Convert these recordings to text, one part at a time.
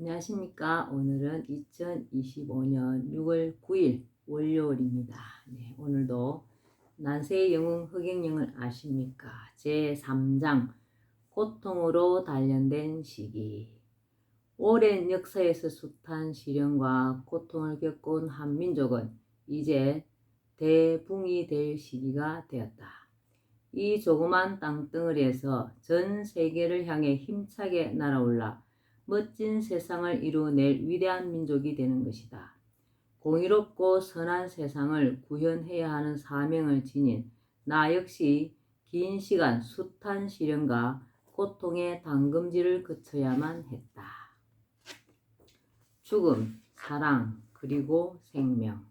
안녕하십니까. 오늘은 2025년 6월 9일 월요일입니다. 네, 오늘도 난세의 영웅 흑행령을 아십니까? 제3장 고통으로 단련된 시기. 오랜 역사에서 숱한 시련과 고통을 겪은 한 민족은 이제 대붕이 될 시기가 되었다. 이 조그만 땅덩어리에서 전 세계를 향해 힘차게 날아올라 멋진 세상을 이루어낼 위대한 민족이 되는 것이다. 공의롭고 선한 세상을 구현해야 하는 사명을 지닌 나 역시 긴 시간 숱한 시련과 고통의 당금질을 거쳐야만 했다. 죽음, 사랑, 그리고 생명.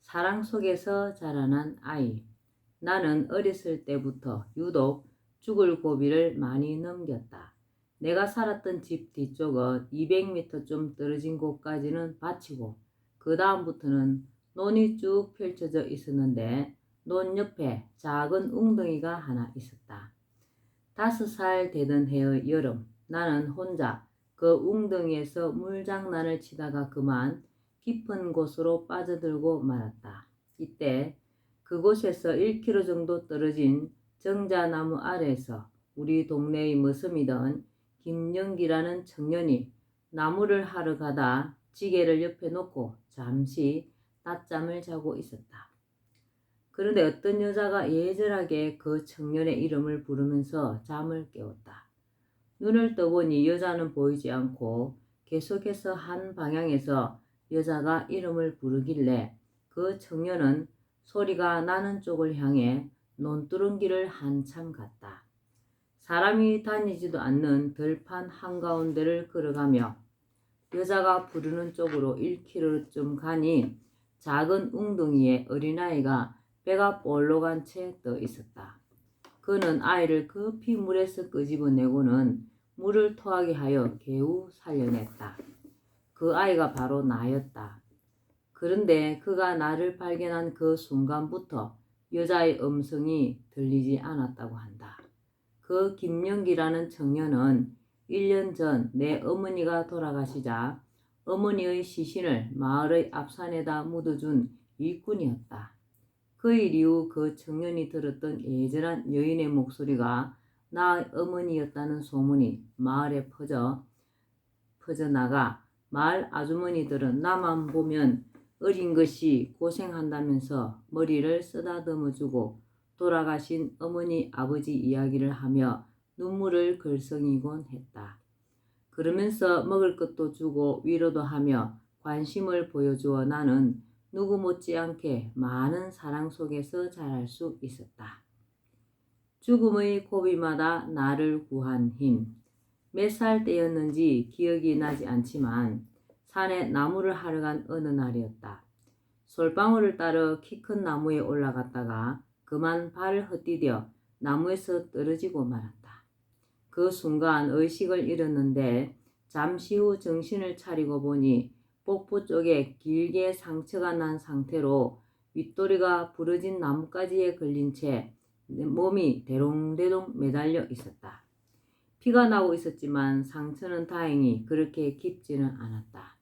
사랑 속에서 자라난 아이. 나는 어렸을 때부터 유독 죽을 고비를 많이 넘겼다. 내가 살았던 집 뒤쪽은 200m쯤 떨어진 곳까지는 밭이고 그 다음부터는 논이 쭉 펼쳐져 있었는데 논 옆에 작은 웅덩이가 하나 있었다. 5살 되던 해의 여름, 나는 혼자 그 웅덩이에서 물장난을 치다가 그만 깊은 곳으로 빠져들고 말았다. 이때 그곳에서 1km 정도 떨어진 정자나무 아래에서 우리 동네의 머슴이던 김영기라는 청년이 나무를 하러 가다 지게를 옆에 놓고 잠시 낮잠을 자고 있었다. 그런데 어떤 여자가 예절하게 그 청년의 이름을 부르면서 잠을 깨웠다. 눈을 떠보니 여자는 보이지 않고 계속해서 한 방향에서 여자가 이름을 부르길래 그 청년은 소리가 나는 쪽을 향해 논두렁길을 한참 갔다. 사람이 다니지도 않는 들판 한가운데를 걸어가며 여자가 부르는 쪽으로 1km쯤 가니 작은 웅덩이에 어린아이가 배가 볼록한 채 떠 있었다. 그는 아이를 급히 물에서 끄집어내고는 물을 토하게 하여 겨우 살려냈다. 그 아이가 바로 나였다. 그런데 그가 나를 발견한 그 순간부터 여자의 음성이 들리지 않았다고 한다. 그 김영기라는 청년은 1년 전 내 어머니가 돌아가시자 어머니의 시신을 마을의 앞산에다 묻어준 일꾼이었다. 그 일 이후 그 청년이 들었던 예절한 여인의 목소리가 나 어머니였다는 소문이 마을에 퍼져나가 마을 아주머니들은 나만 보면 어린 것이 고생한다면서 머리를 쓰다듬어주고 돌아가신 어머니 아버지 이야기를 하며 눈물을 글썽이곤 했다. 그러면서 먹을 것도 주고 위로도 하며 관심을 보여주어 나는 누구 못지않게 많은 사랑 속에서 자랄 수 있었다. 죽음의 고비마다 나를 구한 힘. 몇 살 때였는지 기억이 나지 않지만 산에 나무를 하러 간 어느 날이었다. 솔방울을 따러 키 큰 나무에 올라갔다가 그만 발을 헛디뎌 나무에서 떨어지고 말았다. 그 순간 의식을 잃었는데 잠시 후 정신을 차리고 보니 복부 쪽에 길게 상처가 난 상태로 윗도리가 부러진 나뭇가지에 걸린 채 몸이 대롱대롱 매달려 있었다. 피가 나고 있었지만 상처는 다행히 그렇게 깊지는 않았다.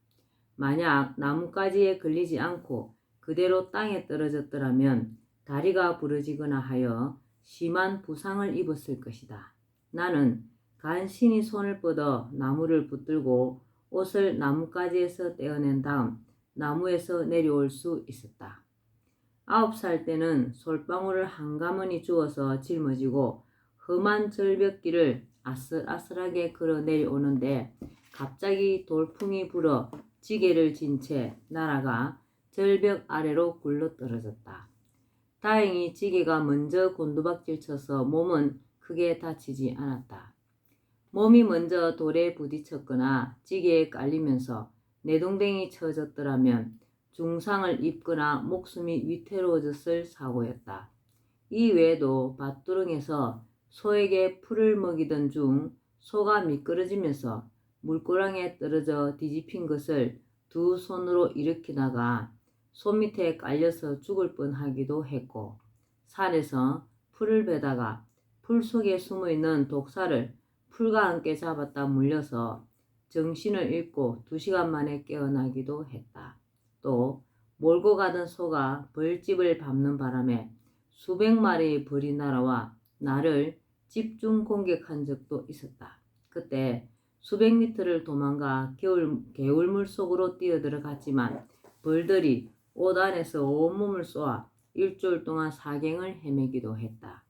만약 나뭇가지에 걸리지 않고 그대로 땅에 떨어졌더라면 다리가 부러지거나 하여 심한 부상을 입었을 것이다. 나는 간신히 손을 뻗어 나무를 붙들고 옷을 나뭇가지에서 떼어낸 다음 나무에서 내려올 수 있었다. 9살 때는 솔방울을 한가문이 주워서 짊어지고 험한 절벽길을 아슬아슬하게 걸어 내려오는데 갑자기 돌풍이 불어 지게를 진 채 날아가 절벽 아래로 굴러 떨어졌다. 다행히 지게가 먼저 곤두박질 쳐서 몸은 크게 다치지 않았다. 몸이 먼저 돌에 부딪혔거나 지게에 깔리면서 내동댕이 쳐졌더라면 중상을 입거나 목숨이 위태로워졌을 사고였다. 이 외에도 밭두렁에서 소에게 풀을 먹이던 중 소가 미끄러지면서 물고랑에 떨어져 뒤집힌 것을 두 손으로 일으키다가 소 밑에 깔려서 죽을 뻔하기도 했고, 산에서 풀을 베다가 풀 속에 숨어있는 독사를 풀과 함께 잡았다 물려서 정신을 잃고 2시간 만에 깨어나기도 했다. 또 몰고 가던 소가 벌집을 밟는 바람에 수백 마리의 벌이 날아와 나를 집중 공격한 적도 있었다. 그때 수백 미터를 도망가 개울물 속으로 뛰어들어갔지만 벌들이 옷 안에서 온몸을 쏘아 일주일 동안 사경을 헤매기도 했다.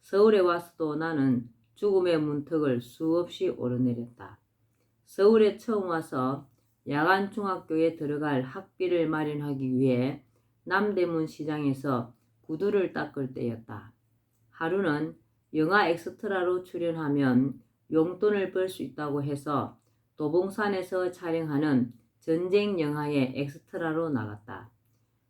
서울에 와서도 나는 죽음의 문턱을 수없이 오르내렸다. 서울에 처음 와서 야간 중학교에 들어갈 학비를 마련하기 위해 남대문 시장에서 구두를 닦을 때였다. 하루는 영화 엑스트라로 출연하면 용돈을 벌 수 있다고 해서 도봉산에서 촬영하는 전쟁 영화의 엑스트라로 나갔다.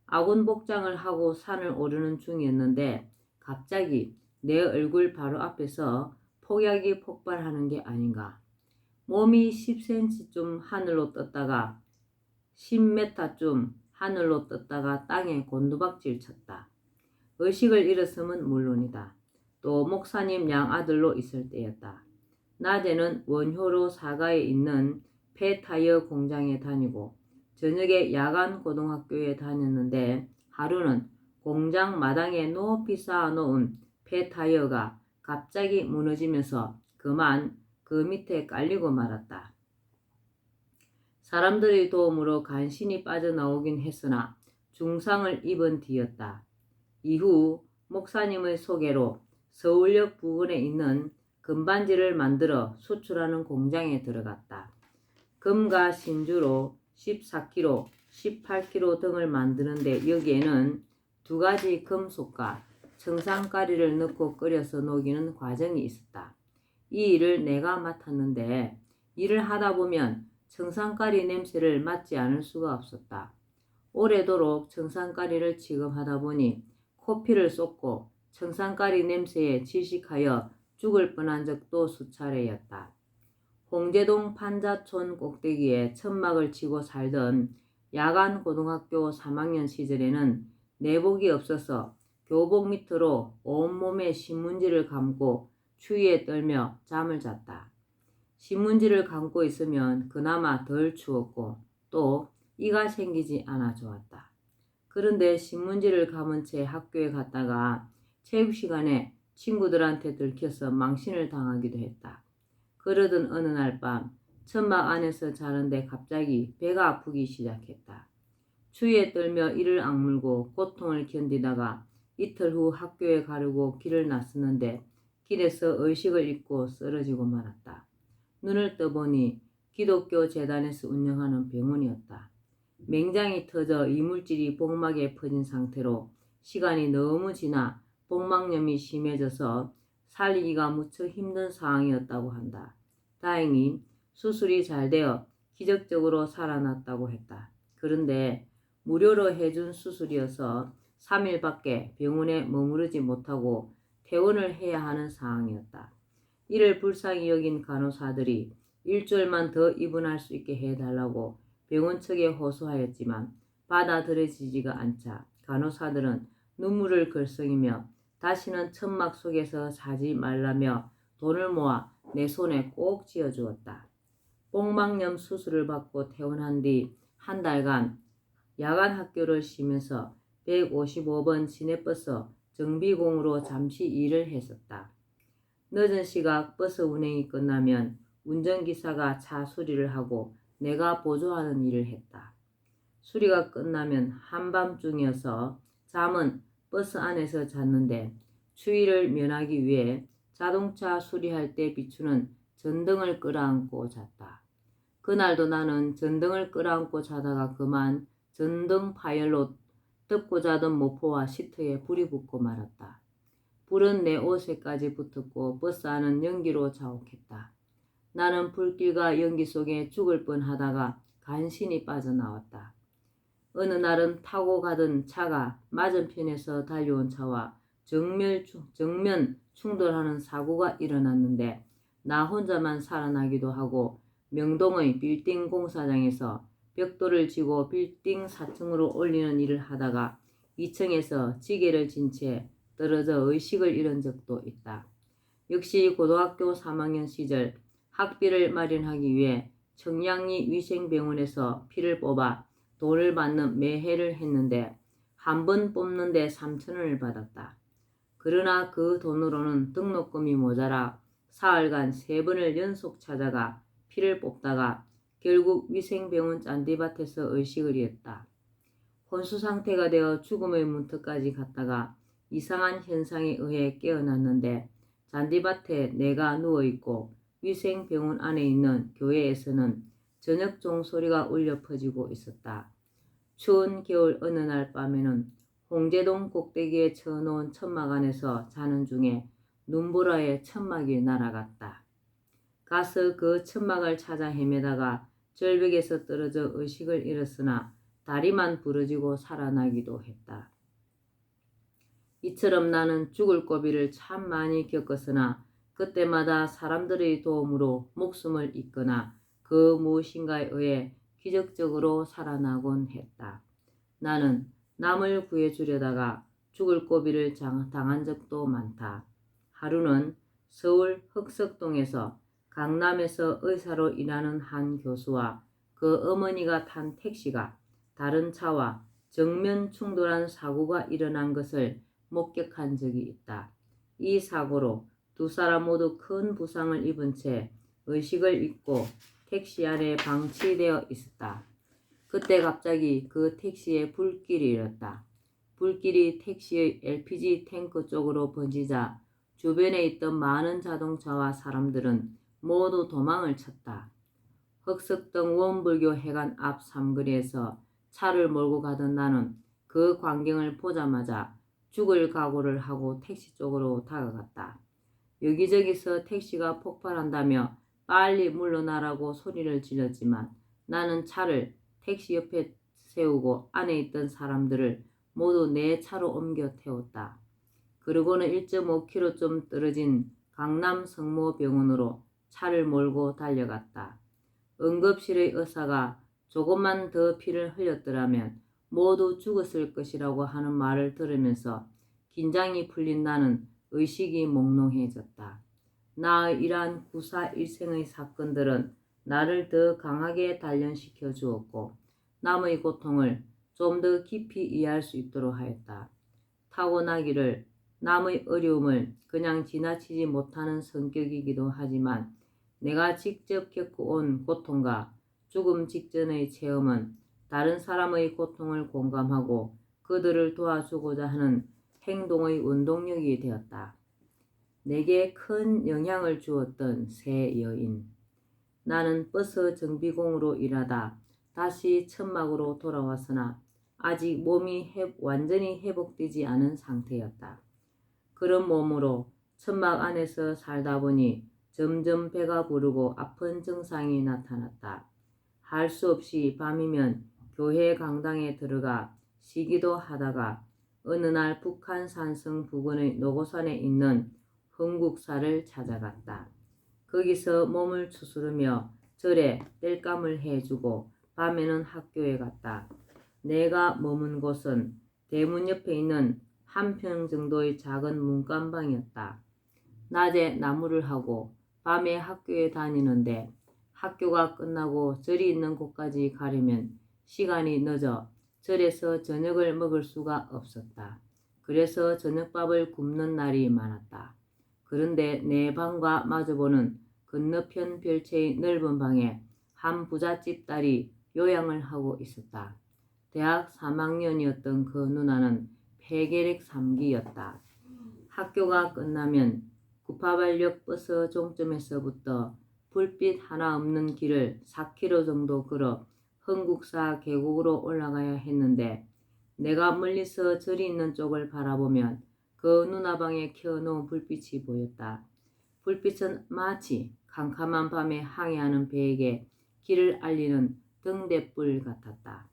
아군 복장을 하고 산을 오르는 중이었는데 갑자기 내 얼굴 바로 앞에서 폭약이 폭발하는 게 아닌가. 몸이 10cm쯤 하늘로 떴다가 10m쯤 하늘로 떴다가 땅에 곤두박질 쳤다. 의식을 잃었음은 물론이다. 또 목사님 양아들로 있을 때였다. 낮에는 원효로 사가에 있는 폐타이어 공장에 다니고 저녁에 야간 고등학교에 다녔는데 하루는 공장 마당에 높이 쌓아놓은 폐타이어가 갑자기 무너지면서 그만 그 밑에 깔리고 말았다. 사람들의 도움으로 간신히 빠져나오긴 했으나 중상을 입은 뒤였다. 이후 목사님의 소개로 서울역 부근에 있는 금반지를 만들어 수출하는 공장에 들어갔다. 금과 신주로 14kg, 18kg 등을 만드는데 여기에는 2가지 금속과 청산가리를 넣고 끓여서 녹이는 과정이 있었다. 이 일을 내가 맡았는데 일을 하다 보면 청산가리 냄새를 맡지 않을 수가 없었다. 오래도록 청산가리를 취급하다 보니 코피를 쏟고 청산가리 냄새에 질식하여 죽을 뻔한 적도 수차례였다. 홍제동 판자촌 꼭대기에 천막을 치고 살던 야간 고등학교 3학년 시절에는 내복이 없어서 교복 밑으로 온몸에 신문지를 감고 추위에 떨며 잠을 잤다. 신문지를 감고 있으면 그나마 덜 추웠고 또 이가 생기지 않아 좋았다. 그런데 신문지를 감은 채 학교에 갔다가 체육시간에 친구들한테 들켜서 망신을 당하기도 했다. 그러던 어느 날 밤 천막 안에서 자는데 갑자기 배가 아프기 시작했다. 추위에 떨며 이를 악물고 고통을 견디다가 이틀 후 학교에 가려고 길을 나섰는데 길에서 의식을 잃고 쓰러지고 말았다. 눈을 떠보니 기독교 재단에서 운영하는 병원이었다. 맹장이 터져 이물질이 복막에 퍼진 상태로 시간이 너무 지나 복막염이 심해져서 살리기가 무척 힘든 상황이었다고 한다. 다행히 수술이 잘 되어 기적적으로 살아났다고 했다. 그런데 무료로 해준 수술이어서 3일밖에 병원에 머무르지 못하고 퇴원을 해야 하는 상황이었다. 이를 불쌍히 여긴 간호사들이 일주일만 더 입원할 수 있게 해달라고 병원 측에 호소하였지만 받아들여지지가 않자 간호사들은 눈물을 글썽이며 다시는 천막 속에서 자지 말라며 돈을 모아 내 손에 꼭 쥐어주었다. 복막염 수술을 받고 퇴원한 뒤 한 달간 야간 학교를 쉬면서 155번 시내버스 정비공으로 잠시 일을 했었다. 늦은 시각 버스 운행이 끝나면 운전기사가 차 수리를 하고 내가 보조하는 일을 했다. 수리가 끝나면 한밤중이어서 잠은 버스 안에서 잤는데 추위를 면하기 위해 자동차 수리할 때 비추는 전등을 끌어안고 잤다. 그날도 나는 전등을 끌어안고 자다가 그만 전등 파열로 덮고 자던 모포와 시트에 불이 붙고 말았다. 불은 내 옷에까지 붙었고 버스 안은 연기로 자욱했다. 나는 불길과 연기 속에 죽을 뻔하다가 간신히 빠져나왔다. 어느 날은 타고 가던 차가 맞은편에서 달려온 차와 정면 충돌하는 사고가 일어났는데 나 혼자만 살아나기도 하고 명동의 빌딩 공사장에서 벽돌을 지고 빌딩 4층으로 올리는 일을 하다가 2층에서 지게를 진 채 떨어져 의식을 잃은 적도 있다. 역시 고등학교 3학년 시절 학비를 마련하기 위해 청량리 위생병원에서 피를 뽑아 돈을 받는 매해를 했는데 한 번 뽑는데 3,000원을 받았다. 그러나 그 돈으로는 등록금이 모자라 사흘간 3번을 연속 찾아가 피를 뽑다가 결국 위생병원 잔디밭에서 의식을 잃었다. 혼수 상태가 되어 죽음의 문턱까지 갔다가 이상한 현상에 의해 깨어났는데 잔디밭에 내가 누워있고 위생병원 안에 있는 교회에서는 저녁 종소리가 울려 퍼지고 있었다. 추운 겨울 어느 날 밤에는 홍제동 꼭대기에 쳐놓은 천막 안에서 자는 중에 눈보라에 천막이 날아갔다. 가서 그 천막을 찾아 헤매다가 절벽에서 떨어져 의식을 잃었으나 다리만 부러지고 살아나기도 했다. 이처럼 나는 죽을 고비를 참 많이 겪었으나 그때마다 사람들의 도움으로 목숨을 잇거나 그 무엇인가에 의해 기적적으로 살아나곤 했다. 나는 남을 구해주려다가 죽을 고비를 당한 적도 많다. 하루는 서울 흑석동에서 강남에서 의사로 일하는 한 교수와 그 어머니가 탄 택시가 다른 차와 정면 충돌한 사고가 일어난 것을 목격한 적이 있다. 이 사고로 두 사람 모두 큰 부상을 입은 채 의식을 잃고 택시 안에 방치되어 있었다. 그때 갑자기 그 택시에 불길이 일었다. 불길이 택시의 LPG 탱크 쪽으로 번지자 주변에 있던 많은 자동차와 사람들은 모두 도망을 쳤다. 흑석동 원불교 회관 앞 삼거리에서 차를 몰고 가던 나는 그 광경을 보자마자 죽을 각오를 하고 택시 쪽으로 다가갔다. 여기저기서 택시가 폭발한다며 빨리 물러나라고 소리를 질렀지만 나는 차를 택시 옆에 세우고 안에 있던 사람들을 모두 내 차로 옮겨 태웠다. 그러고는 1.5km쯤 떨어진 강남 성모병원으로 차를 몰고 달려갔다. 응급실의 의사가 조금만 더 피를 흘렸더라면 모두 죽었을 것이라고 하는 말을 들으면서 긴장이 풀린 나는 의식이 몽롱해졌다. 나의 이러한 구사일생의 사건들은 나를 더 강하게 단련시켜 주었고 남의 고통을 좀 더 깊이 이해할 수 있도록 하였다. 타고나기를 남의 어려움을 그냥 지나치지 못하는 성격이기도 하지만 내가 직접 겪어온 고통과 죽음 직전의 체험은 다른 사람의 고통을 공감하고 그들을 도와주고자 하는 행동의 원동력이 되었다. 내게 큰 영향을 주었던 새 여인. 나는 버스 정비공으로 일하다 다시 천막으로 돌아왔으나 아직 몸이 완전히 회복되지 않은 상태였다. 그런 몸으로 천막 안에서 살다 보니 점점 배가 부르고 아픈 증상이 나타났다. 할 수 없이 밤이면 교회 강당에 들어가 쉬기도 하다가 어느 날 북한 산성 부근의 노고산에 있는 흥국사를 찾아갔다. 거기서 몸을 추스르며 절에 땔감을 해주고 밤에는 학교에 갔다. 내가 머문 곳은 대문 옆에 있는 한 평 정도의 작은 문간방이었다. 낮에 나무를 하고 밤에 학교에 다니는데 학교가 끝나고 절이 있는 곳까지 가려면 시간이 늦어 절에서 저녁을 먹을 수가 없었다. 그래서 저녁밥을 굶는 날이 많았다. 그런데 내 방과 마주보는 건너편 별채의 넓은 방에 한 부잣집 딸이 요양을 하고 있었다. 대학 3학년이었던 그 누나는 폐결핵 3기였다. 학교가 끝나면 구파발역 버스 종점에서부터 불빛 하나 없는 길을 4km 정도 걸어 흥국사 계곡으로 올라가야 했는데 내가 멀리서 절이 있는 쪽을 바라보면 그 누나방에 켜놓은 불빛이 보였다. 불빛은 마치 캄캄한 밤에 항해하는 배에게 길을 알리는 등대불 같았다.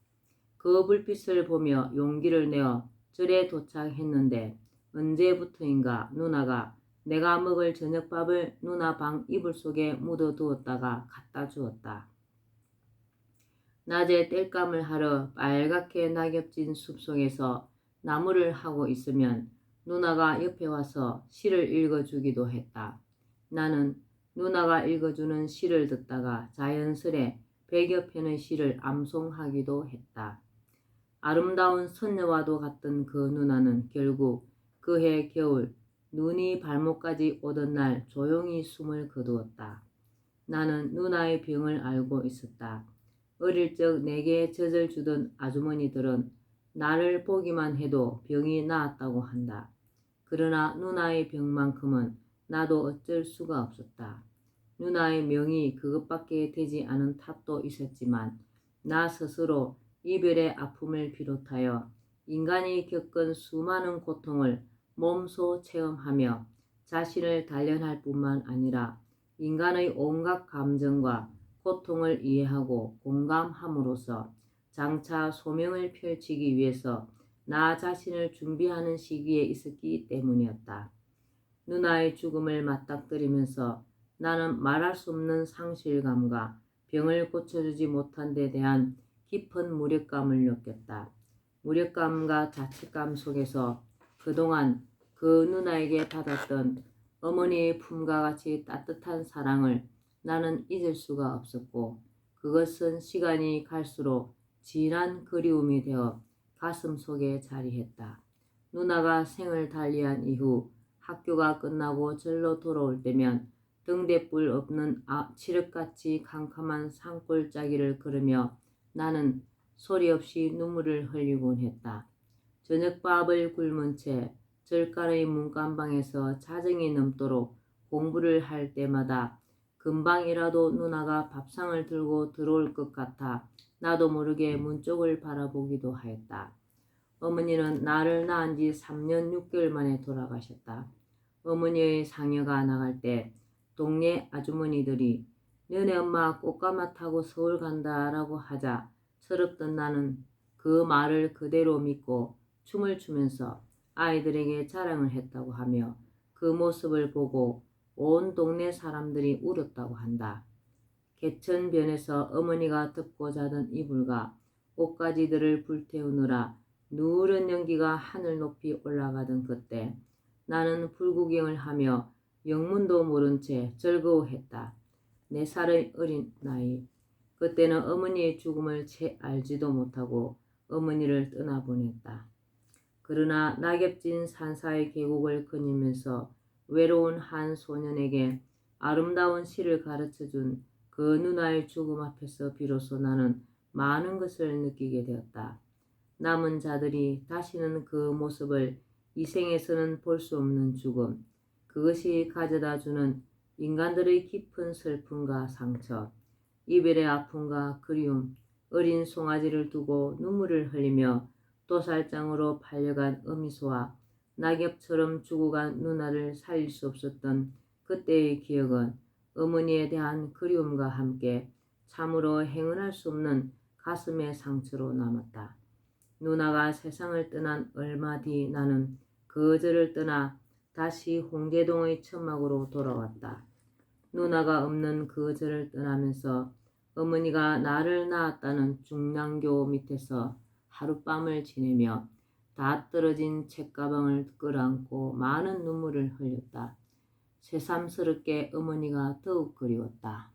그 불빛을 보며 용기를 내어 절에 도착했는데 언제부터인가 누나가 내가 먹을 저녁밥을 누나 방 이불 속에 묻어두었다가 갖다 주었다. 낮에 땔감을 하러 빨갛게 낙엽진 숲속에서 나무를 하고 있으면 누나가 옆에 와서 시를 읽어주기도 했다. 나는 누나가 읽어주는 시를 듣다가 자연스레 100여 편의 시를 암송하기도 했다. 아름다운 선녀와도 같던 그 누나는 결국 그해 겨울 눈이 발목까지 오던 날 조용히 숨을 거두었다. 나는 누나의 병을 알고 있었다. 어릴 적 내게 젖을 주던 아주머니들은 나를 보기만 해도 병이 나았다고 한다. 그러나 누나의 병만큼은 나도 어쩔 수가 없었다. 누나의 명이 그것밖에 되지 않은 탓도 있었지만 나 스스로 이별의 아픔을 비롯하여 인간이 겪은 수많은 고통을 몸소 체험하며 자신을 단련할 뿐만 아니라 인간의 온갖 감정과 고통을 이해하고 공감함으로써 장차 소명을 펼치기 위해서 나 자신을 준비하는 시기에 있었기 때문이었다. 누나의 죽음을 맞닥뜨리면서 나는 말할 수 없는 상실감과 병을 고쳐주지 못한 데 대한 깊은 무력감을 느꼈다. 무력감과 자책감 속에서 그동안 그 누나에게 받았던 어머니의 품과 같이 따뜻한 사랑을 나는 잊을 수가 없었고 그것은 시간이 갈수록 진한 그리움이 되어 가슴 속에 자리했다. 누나가 생을 달리한 이후 학교가 끝나고 절로 돌아올 때면 등대불 없는 칠흑같이 캄캄한 산골짜기를 걸으며 나는 소리 없이 눈물을 흘리곤 했다. 저녁밥을 굶은 채 절간의 문간방에서 자정이 넘도록 공부를 할 때마다 금방이라도 누나가 밥상을 들고 들어올 것 같아 나도 모르게 문 쪽을 바라보기도 하였다. 어머니는 나를 낳은 지 3년 6개월 만에 돌아가셨다. 어머니의 상여가 나갈 때 동네 아주머니들이 너네 엄마 꽃가마 타고 서울 간다라고 하자 서럽던 나는 그 말을 그대로 믿고 춤을 추면서 아이들에게 자랑을 했다고 하며 그 모습을 보고 온 동네 사람들이 울었다고 한다. 개천변에서 어머니가 덮고 자던 이불과 옷가지들을 불태우느라 누런 연기가 하늘 높이 올라가던 그때 나는 불구경을 하며 영문도 모른 채 즐거워했다. 4살의 어린 나이. 그때는 어머니의 죽음을 채 알지도 못하고 어머니를 떠나보냈다. 그러나 낙엽진 산사의 계곡을 거니면서 외로운 한 소년에게 아름다운 시를 가르쳐준 그 누나의 죽음 앞에서 비로소 나는 많은 것을 느끼게 되었다. 남은 자들이 다시는 그 모습을 이 생에서는 볼 수 없는 죽음, 그것이 가져다주는 인간들의 깊은 슬픔과 상처, 이별의 아픔과 그리움, 어린 송아지를 두고 눈물을 흘리며 도살장으로 팔려간 어미소와 낙엽처럼 죽어간 누나를 살릴 수 없었던 그때의 기억은 어머니에 대한 그리움과 함께 참으로 행운할 수 없는 가슴의 상처로 남았다. 누나가 세상을 떠난 얼마 뒤 나는 거절을 떠나 다시 홍제동의 천막으로 돌아왔다. 누나가 없는 거절을 떠나면서 어머니가 나를 낳았다는 중량교 밑에서 하룻밤을 지내며 다 떨어진 책가방을 끌어안고 많은 눈물을 흘렸다. 새삼스럽게 어머니가 더욱 그리웠다.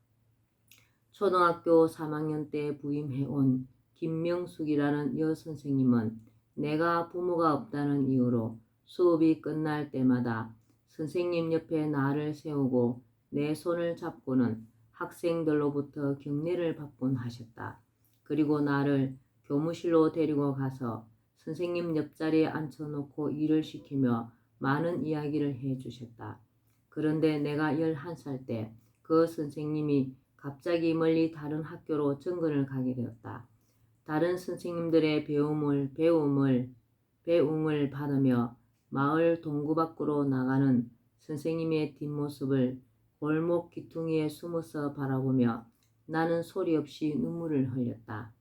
초등학교 3학년 때 부임해온 김명숙이라는 여선생님은 내가 부모가 없다는 이유로 수업이 끝날 때마다 선생님 옆에 나를 세우고 내 손을 잡고는 학생들로부터 격려를 받곤 하셨다. 그리고 나를 교무실로 데리고 가서 선생님 옆자리에 앉혀놓고 일을 시키며 많은 이야기를 해주셨다. 그런데 내가 11살 때 그 선생님이 갑자기 멀리 다른 학교로 정근을 가게 되었다. 다른 선생님들의 배움을 받으며 마을 동구 밖으로 나가는 선생님의 뒷모습을 골목 기퉁이에 숨어서 바라보며 나는 소리 없이 눈물을 흘렸다.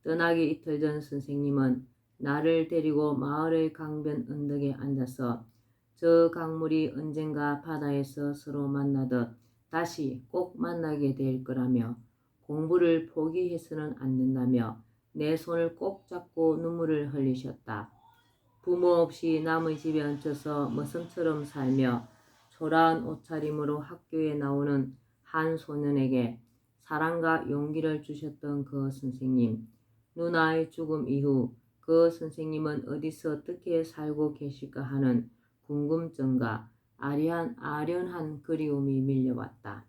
떠나기 이틀 전 선생님은 나를 데리고 마을의 강변 언덕에 앉아서 저 강물이 언젠가 바다에서 서로 만나듯 다시 꼭 만나게 될 거라며 공부를 포기해서는 안 된다며 내 손을 꼭 잡고 눈물을 흘리셨다. 부모 없이 남의 집에 얹혀서 머슴처럼 살며 초라한 옷차림으로 학교에 나오는 한 소년에게 사랑과 용기를 주셨던 그 선생님. 누나의 죽음 이후 그 선생님은 어디서 어떻게 살고 계실까 하는 궁금증과 아련한 그리움이 밀려왔다.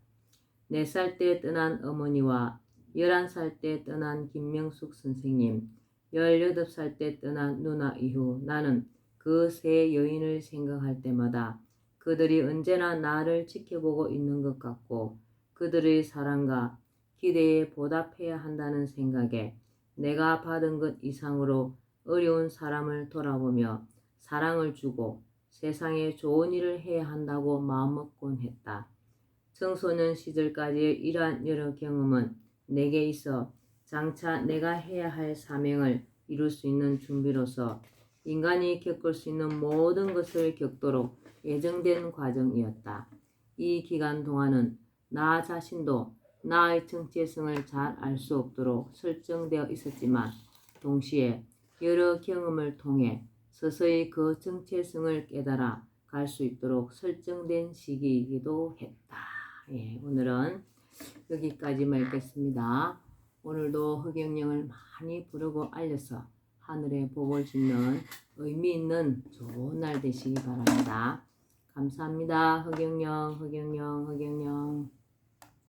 4살 때 떠난 어머니와 11살 때 떠난 김명숙 선생님, 18살 때 떠난 누나 이후 나는 그 세 여인을 생각할 때마다 그들이 언제나 나를 지켜보고 있는 것 같고 그들의 사랑과 기대에 보답해야 한다는 생각에 내가 받은 것 이상으로 어려운 사람을 돌아보며 사랑을 주고 세상에 좋은 일을 해야 한다고 마음먹곤 했다. 청소년 시절까지의 이러한 여러 경험은 내게 있어 장차 내가 해야 할 사명을 이룰 수 있는 준비로서 인간이 겪을 수 있는 모든 것을 겪도록 예정된 과정이었다. 이 기간 동안은 나 자신도 나의 정체성을 잘 알 수 없도록 설정되어 있었지만 동시에 여러 경험을 통해 서서히 그 정체성을 깨달아 갈 수 있도록 설정된 시기이기도 했다. 예, 오늘은 여기까지만 읽겠습니다. 오늘도 흑영령을 많이 부르고 알려서 하늘에 복을 짓는 의미 있는 좋은 날 되시기 바랍니다. 감사합니다. 흑영령, 흑영령, 흑영령.